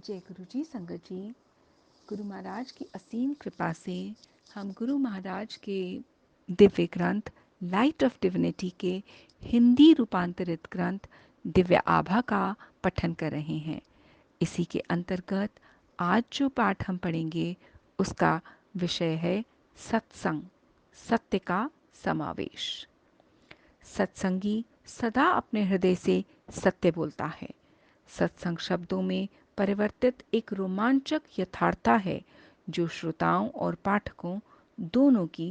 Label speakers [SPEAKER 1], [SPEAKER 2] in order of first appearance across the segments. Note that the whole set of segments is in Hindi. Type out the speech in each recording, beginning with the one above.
[SPEAKER 1] जय गुरु जी। संगत जी, गुरु महाराज की असीम कृपा से हम गुरु महाराज के दिव्य ग्रंथ लाइट ऑफ डिविनिटी के हिंदी रूपांतरित ग्रंथ दिव्य आभा का पठन कर रहे हैं। इसी के अंतर्गत आज जो पाठ हम पढ़ेंगे उसका विषय है सत्संग, सत्य का समावेश। सत्संगी सदा अपने हृदय से सत्य बोलता है। सत्संग शब्दों में परिवर्तित एक रोमांचक यथार्थता है जो श्रोताओं और पाठकों दोनों की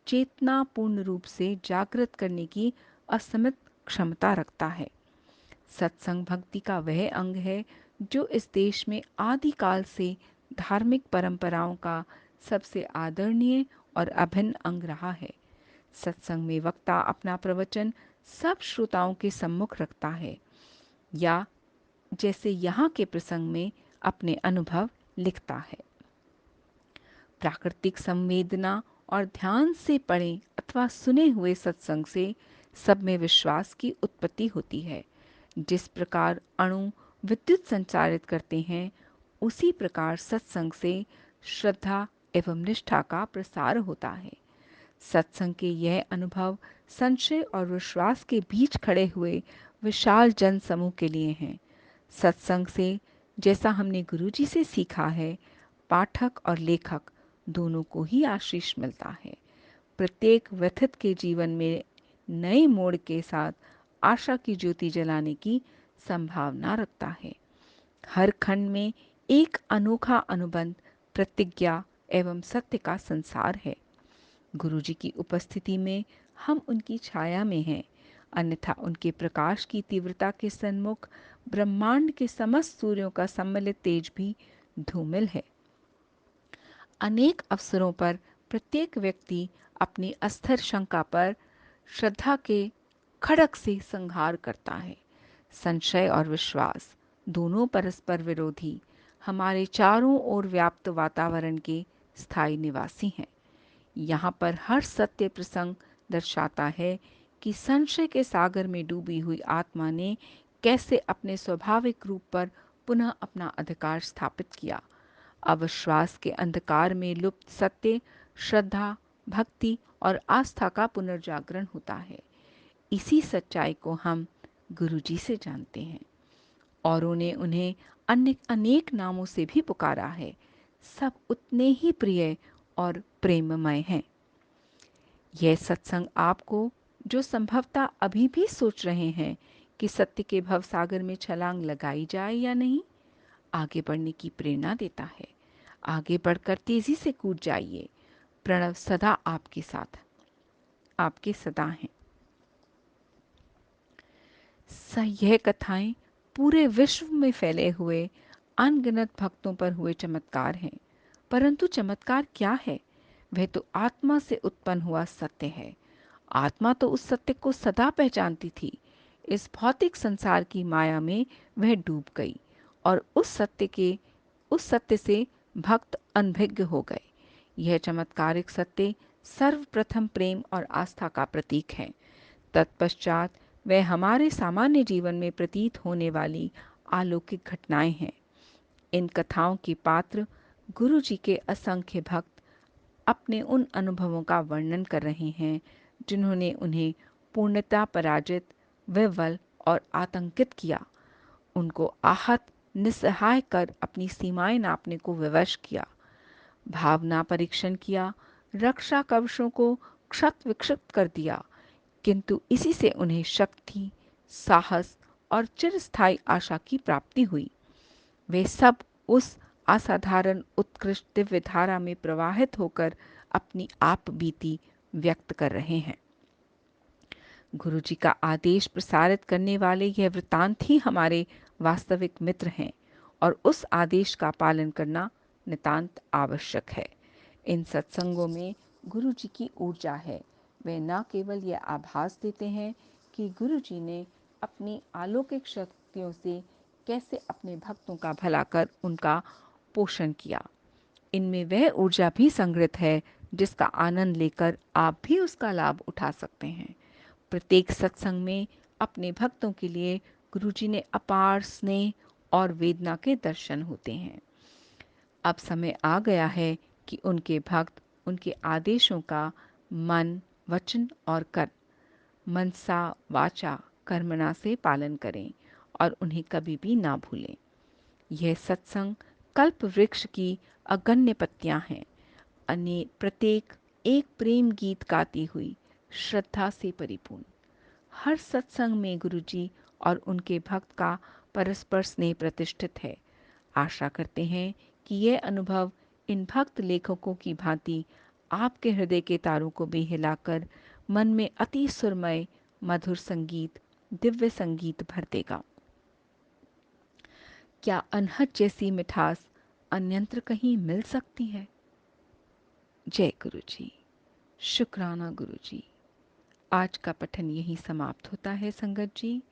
[SPEAKER 1] चेतना पूर्ण रूप से जागृत करने की असीमित क्षमता रखता है। सत्संग भक्ति का वह अंग है जो इस देश में आदिकाल से धार्मिक परंपराओं का सबसे आदरणीय और अभिन्न अंग रहा है। सत्संग में वक्ता अपना प्रवचन सब श्रोताओं के सम्मुख रखता है या जैसे यहाँ के प्रसंग में अपने अनुभव लिखता है। प्राकृतिक संवेदना और ध्यान से पढ़े अथवा सुने हुए सत्संग से सब में विश्वास की उत्पत्ति होती है। जिस प्रकार अणु विद्युत संचारित करते हैं, उसी प्रकार सत्संग से श्रद्धा एवं निष्ठा का प्रसार होता है। सत्संग के यह अनुभव संशय और विश्वास के बीच खड़े हुए विशाल जन समूह के लिए हैं। सत्संग से, जैसा हमने गुरुजी से सीखा है, पाठक और लेखक दोनों को ही आशीष मिलता है। प्रत्येक व्यथित के जीवन में नए मोड़ के साथ आशा की ज्योति जलाने की संभावना रखता है। हर खंड में एक अनोखा अनुबंध, प्रतिज्ञा एवं सत्य का संसार है। गुरुजी की उपस्थिति में हम उनकी छाया में हैं, अन्यथा उनके प्रकाश की तीव्रता के सन्मुख ब्रह्मांड के समस्त सूर्यों का सम्मिलित तेज भी धूमिल है। अनेक अवसरों पर प्रत्येक व्यक्ति अपनी अस्थिर शंका पर श्रद्धा के खड़क से संहार करता है। संशय और विश्वास दोनों परस्पर विरोधी हमारे चारों ओर व्याप्त वातावरण के स्थायी निवासी हैं। यहाँ पर हर सत्य प्रसंग दर्शाता है कि संशय के सागर में डूबी हुई आत्मा ने कैसे अपने स्वाभाविक रूप पर पुनः अपना अधिकार स्थापित किया। अविश्वास के अंधकार में लुप्त सत्य, श्रद्धा, भक्ति और आस्था का पुनर्जागरण होता है। इसी सच्चाई को हम गुरुजी से जानते हैं। औरों ने उन्हें अन्य अनेक नामों से भी पुकारा है। सब उतने ही प्रिय और प्रेममय हैं। यह सत्संग आपको, जो संभवतः अभी भी सोच रहे हैं कि सत्य के भवसागर में छलांग लगाई जाए या नहीं, आगे बढ़ने की प्रेरणा देता है। आगे बढ़कर तेजी से कूद जाइए। प्रणव सदा आपके साथ, आपके सदा हैं। यह कथाएं पूरे विश्व में फैले हुए अनगिनत भक्तों पर हुए चमत्कार हैं। परंतु चमत्कार क्या है? वह तो आत्मा से उत्पन्न हुआ सत्य है। आत्मा तो उस सत्य को सदा पहचानती थी। इस भौतिक संसार की माया में वह डूब गई और उस सत्य से भक्त अनभिज्ञ हो गए। यह चमत्कारिक सत्य सर्वप्रथम प्रेम और आस्था का प्रतीक है। तत्पश्चात वह हमारे सामान्य जीवन में प्रतीत होने वाली अलौकिक घटनाएं हैं। इन कथाओं के पात्र गुरु जी के असंख्य भक्त अपने उन अनुभवों का वर्णन कर रहे हैं जिन्होंने उन्हें पूर्णतः पराजित, विह्वल और आतंकित किया। उनको आहत, निस्सहाय कर अपनी सीमाएं नापने को विवश किया। भावना परीक्षण किया, रक्षा कवचों को क्षत विक्षत कर दिया, किंतु इसी से उन्हें शक्ति, साहस और चिरस्थायी आशा की प्राप्ति हुई। वे सब उस असाधारण उत्कृष्ट दिव्य धारा में प्रवाहित होकर अपनी आप बीती व्यक्त कर रहे हैं। गुरु जी का आदेश प्रसारित करने वाले यह वृत्तांत ही हमारे वास्तविक मित्र हैं और उस आदेश का पालन करना नितांत आवश्यक है। इन सत्संगों में गुरु जी की ऊर्जा है। वे न केवल यह आभास देते हैं कि गुरु जी ने अपनी अलौकिक शक्तियों से कैसे अपने भक्तों का भला कर उनका पोषण किया, इनमें वह ऊर्जा भी संग्रहित है जिसका आनंद लेकर आप भी उसका लाभ उठा सकते हैं। प्रत्येक सत्संग में अपने भक्तों के लिए गुरुजी ने अपार स्नेह और वेदना के दर्शन होते हैं। अब समय आ गया है कि उनके भक्त उनके आदेशों का मन, वचन और कर्म, मनसा वाचा कर्मणा से पालन करें और उन्हें कभी भी ना भूलें। यह सत्संग कल्प वृक्ष की अगण्य पत्तियां हैं, प्रत्येक एक प्रेम गीत गाती हुई, श्रद्धा से परिपूर्ण। हर सत्संग में गुरुजी और उनके भक्त का परस्पर स्नेह प्रतिष्ठित है। आशा करते हैं कि यह अनुभव इन भक्त लेखकों की भांति आपके हृदय के तारों को भी हिलाकर मन में अति सुरमय मधुर संगीत, दिव्य संगीत भर देगा। क्या अनहद जैसी मिठास अन्यंत्र कहीं मिल सकती है? जय गुरु जी। शुक्राना गुरु जी। आज का पठन यहीं समाप्त होता है संगत जी।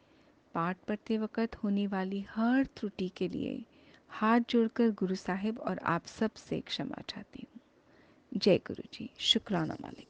[SPEAKER 1] पाठ पढ़ते वक्त होने वाली हर त्रुटि के लिए हाथ जोड़कर गुरु साहिब और आप सब से क्षमा चाहती हूँ। जय गुरु जी। शुक्राना मालिक।